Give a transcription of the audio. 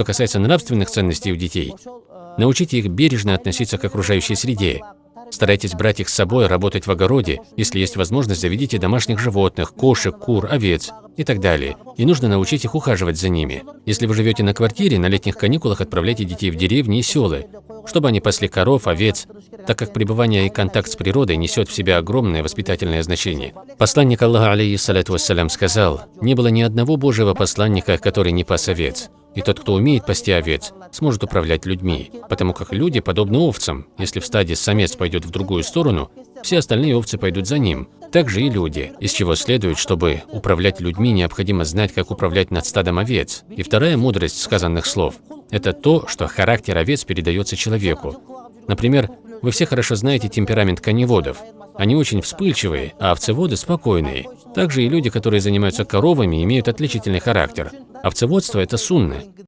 что касается нравственных ценностей у детей, научите их бережно относиться к окружающей среде. Старайтесь брать их с собой, работать в огороде. Если есть возможность, заведите домашних животных, кошек, кур, овец и так далее. И нужно научить их ухаживать за ними. Если вы живете на квартире, на летних каникулах отправляйте детей в деревни и селы, чтобы они пасли коров, овец, так как пребывание и контакт с природой несет в себе огромное воспитательное значение. Посланник Аллаха, алейхиссаляту вассалям, сказал: «Не было ни одного Божьего посланника, который не пас овец. И тот, кто умеет пасти овец, сможет управлять людьми, потому как люди подобны овцам. Если в стаде самец пойдет в другую сторону, все остальные овцы пойдут за ним. Также и люди, из чего следует, чтобы управлять людьми, необходимо знать, как управлять над стадом овец. И вторая мудрость сказанных слов – это то, что характер овец передается человеку. Например, вы все хорошо знаете темперамент коневодов. Они очень вспыльчивые, а овцеводы спокойные. Также и люди, которые занимаются коровами, имеют отличительный характер. Овцеводство – это сунна.